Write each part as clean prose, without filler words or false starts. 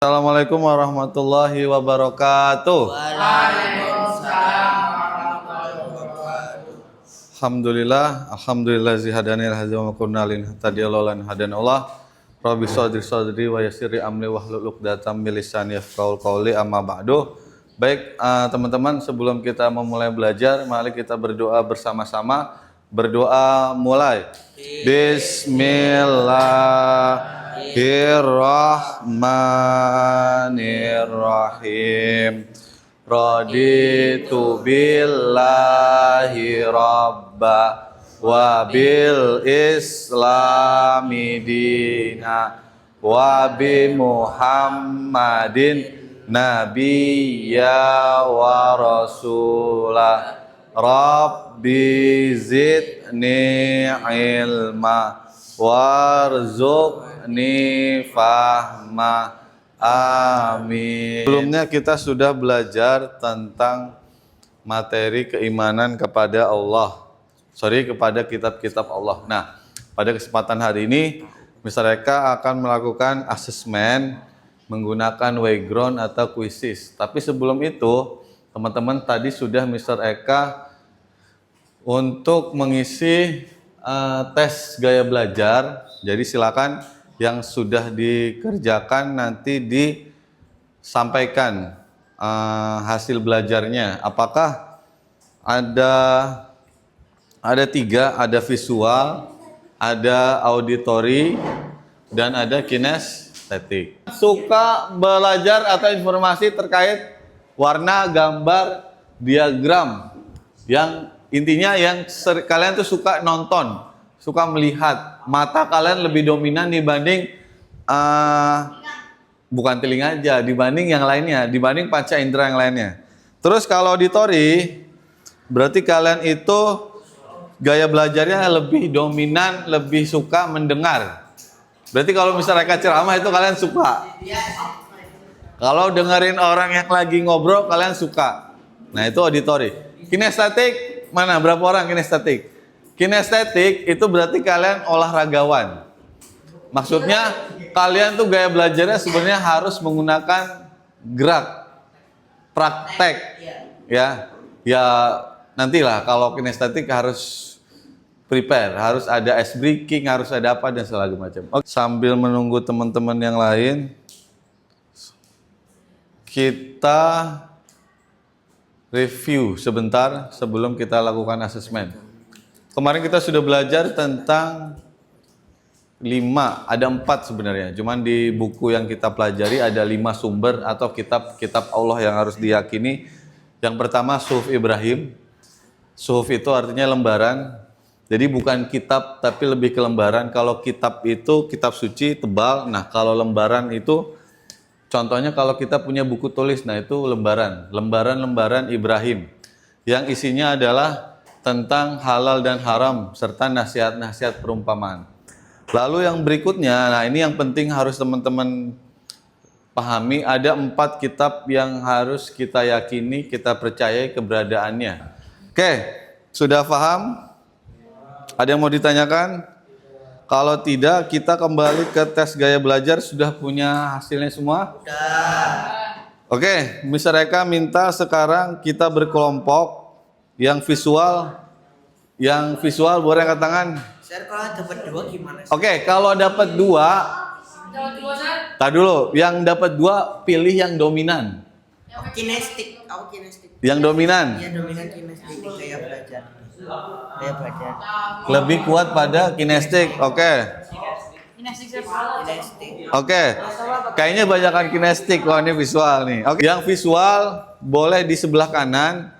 Assalamualaikum warahmatullahi wabarakatuh. Waalaikumsalam warahmatullahi wabarakatuh. Alhamdulillah zihadanil hazza wa kunalin tadiyallalan hadanallah. Rabbi sadri wa yassirli amri wahlul 'uqdatam min lisani yafqahul qawli amma ba'du. Baik, teman-teman, sebelum kita memulai belajar, mari kita berdoa bersama-sama. Berdoa mulai. Bismillahirrahmanirrahim. Raditu billahi rabba wa bil islami dina wa bi muhammadin nabiyya wa rasulah. Rabbi zidni ilma warzuqni fahma. Amin. Sebelumnya kita sudah belajar tentang materi keimanan kepada Allah. Kepada kitab-kitab Allah. Nah, pada kesempatan hari ini Mr. Eka akan melakukan asesmen menggunakan Wayground atau Quizzes. Tapi sebelum itu, teman-teman, tadi sudah Mr. Eka untuk mengisi tes gaya belajar. Jadi silakan yang sudah dikerjakan nanti disampaikan hasil belajarnya. Apakah ada tiga, ada visual, ada auditory, dan ada kinestetik. Suka belajar atau informasi terkait warna, gambar, diagram, yang intinya kalian tuh suka nonton, suka melihat, mata kalian lebih dominan dibanding bukan telinga aja, dibanding yang lainnya, dibanding panca indera yang lainnya. Terus kalau auditory, berarti kalian itu gaya belajarnya lebih dominan, lebih suka mendengar. Berarti kalau misalnya mereka ceramah itu kalian suka. Kalau dengerin orang yang lagi ngobrol kalian suka. Nah, itu auditory. Kinestetik, mana? Berapa orang kinestetik? Kinestetik itu berarti kalian olahragawan. Maksudnya kalian tuh gaya belajarnya sebenarnya harus menggunakan gerak, praktek. Ya nantilah kalau kinestetik harus prepare, harus ada ice breaking, harus ada apa dan segala macam. Sambil menunggu teman-teman yang lain, kita review sebentar sebelum kita lakukan asesmen. Kemarin kita sudah belajar tentang 5, ada 4 sebenarnya. Cuman di buku yang kita pelajari ada 5 sumber atau kitab Allah yang harus diyakini. Yang pertama Suhuf Ibrahim. Suhuf itu artinya lembaran. Jadi bukan kitab tapi lebih ke lembaran. Kalau kitab itu kitab suci tebal. Nah, kalau lembaran itu contohnya kalau kita punya buku tulis, nah itu lembaran Ibrahim. Yang isinya adalah tentang halal dan haram serta nasihat-nasihat perumpamaan. Lalu yang berikutnya, nah ini yang penting harus teman-teman pahami, ada 4 kitab yang harus kita yakini, kita percayai keberadaannya. Oke, sudah paham? Ada yang mau ditanyakan? Kalau tidak, kita kembali ke tes gaya belajar. Sudah punya hasilnya semua? Sudah. Oke, Mr. Eka minta sekarang kita berkelompok. Yang visual boleh angkat tangan. Sir, kalau dapat 2 gimana? Oke, kalau dapat 2, tar dulu. Yang dapat 2 pilih yang dominan. Kinestik, aku kinestik. Yang dominan. Iya, dominan kinestik gaya belajar. Lebih kuat pada kinestik. Oke. Kinestik. Oke. Kayaknya banyakan kinestik. Wah, ini visual nih. Oke. Yang visual boleh di sebelah kanan.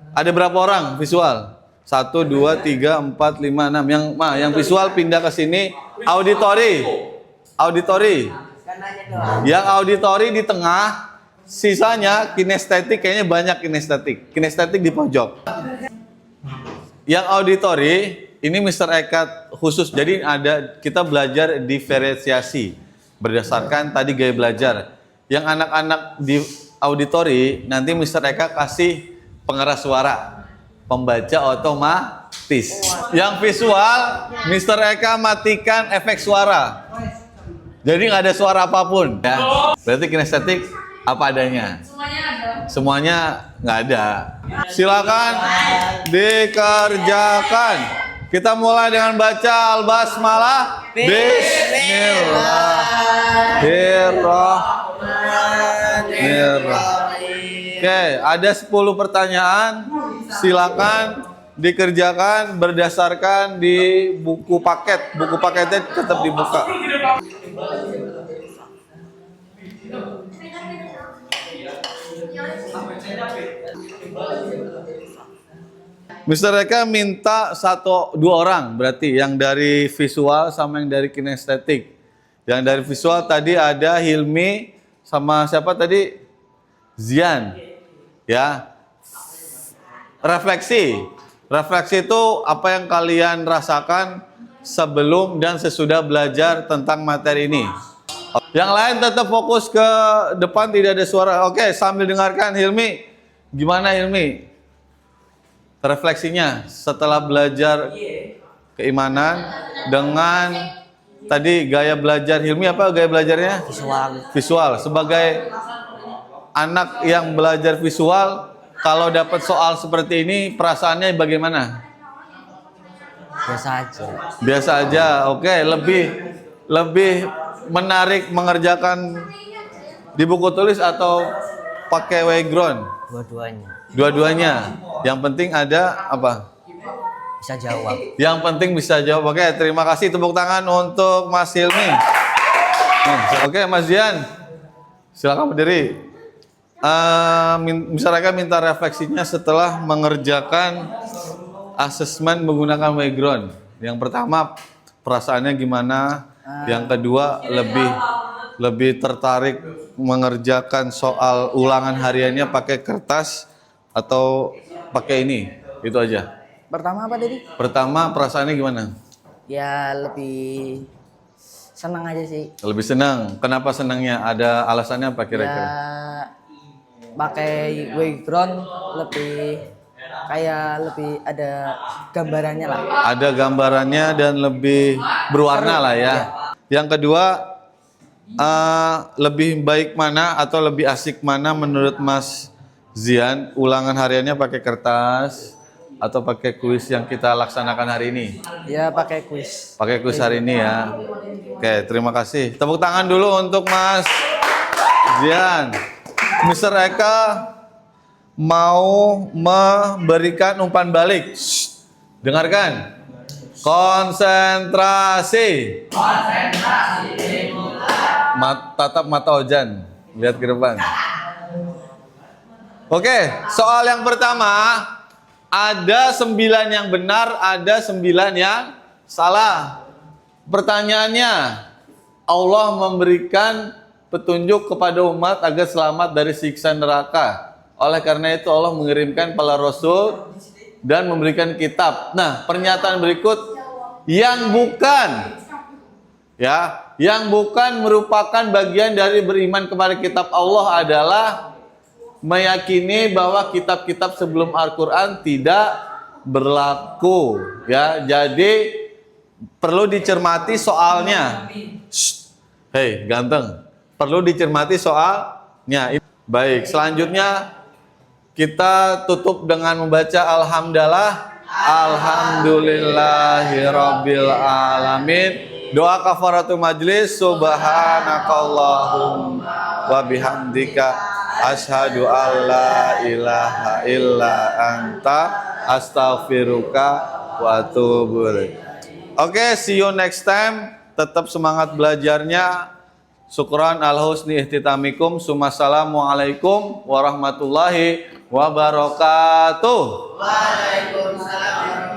Ada berapa orang visual? 1, 2, 3, 4, 5, 6. Yang visual pindah ke sini. Auditory. Yang auditory di tengah. Sisanya kinestetik, kayaknya banyak kinestetik. Kinestetik di pojok. Yang auditory ini Mr. Eka khusus. Jadi kita belajar diferensiasi berdasarkan tadi gaya belajar. Yang anak-anak di auditory nanti Mr. Eka kasih pengeras suara, pembaca otomatis. Yang visual Mr. Eka matikan efek suara. Jadi nggak ada suara apapun ya. Berarti kinestetik apa adanya. Semuanya ada. Semuanya nggak ada. Silakan dikerjakan. Kita mulai dengan baca al-basmalah. Bismillahirrahmanirrahim. Oke, ada 10 pertanyaan. Silakan dikerjakan berdasarkan di buku paket. Buku paketnya tetap dibuka. Mister Eka minta 1-2 orang berarti yang dari visual sama yang dari kinestetik. Yang dari visual tadi ada Hilmi sama siapa tadi? Zian. Ya. Refleksi. Refleksi itu apa yang kalian rasakan sebelum dan sesudah belajar tentang materi ini. Yang lain tetap fokus ke depan, tidak ada suara. Oke, sambil dengarkan Hilmi. Gimana Hilmi? Refleksinya setelah belajar keimanan dengan tadi gaya belajar Hilmi, apa gaya belajarnya? Visual. Sebagai anak yang belajar visual, kalau dapat soal seperti ini perasaannya bagaimana? Biasa aja. Biasa aja. Oke, lebih menarik mengerjakan di buku tulis atau pakai background? Dua-duanya. Dua-duanya. Yang penting ada apa? Bisa jawab. Yang penting bisa jawab. Oke, terima kasih. Tepuk tangan untuk Mas Hilmi. Oke, Mas Zian. Silakan berdiri. Misalnya minta refleksinya setelah mengerjakan asesmen menggunakan background. Yang pertama, perasaannya gimana? Yang kedua, lebih tertarik mengerjakan soal ulangan hariannya pakai kertas atau pakai ini? Itu aja. Pertama apa tadi? Pertama, perasaannya gimana? Ya lebih senang aja sih. Lebih senang. Kenapa senangnya? Ada alasannya apa kira-kira? Ya pakai background lebih lebih ada gambarannya lah. Ada gambarannya dan lebih berwarna lah ya. Yang kedua, lebih baik mana atau lebih asik mana menurut Mas Zian? Ulangan hariannya pakai kertas atau pakai kuis yang kita laksanakan hari ini? Ya pakai kuis. Pakai kuis hari ini ya. Oke, terima kasih. Tepuk tangan dulu untuk Mas Zian. Mister Eka mau memberikan umpan balik. Shh, dengarkan. Konsentrasi. Tatap mata Ojan. Lihat ke depan. Oke, soal yang pertama. Ada 9 yang benar, ada 9 yang salah. Pertanyaannya, Allah memberikan petunjuk kepada umat agar selamat dari siksa neraka. Oleh karena itu Allah mengirimkan para rasul dan memberikan kitab. Nah, pernyataan berikut yang bukan merupakan bagian dari beriman kepada kitab Allah adalah meyakini bahwa kitab-kitab sebelum Al-Quran tidak berlaku ya. Jadi perlu dicermati soalnya. Hei ganteng, perlu dicermati soalnya. Baik, selanjutnya kita tutup dengan membaca Alhamdulillah. Alhamdulillahirabbil alamin. Doa kafaratul majlis. Subhanakallahumma wa bihamdika asyhadu alla ilaha illa anta astaghfiruka wa atubu ilaik. Oke, see you next time. Tetap semangat belajarnya. Syukran al husni ihtitamikum. Assalamualaikum warahmatullahi wabarakatuh. Waalaikumsalam.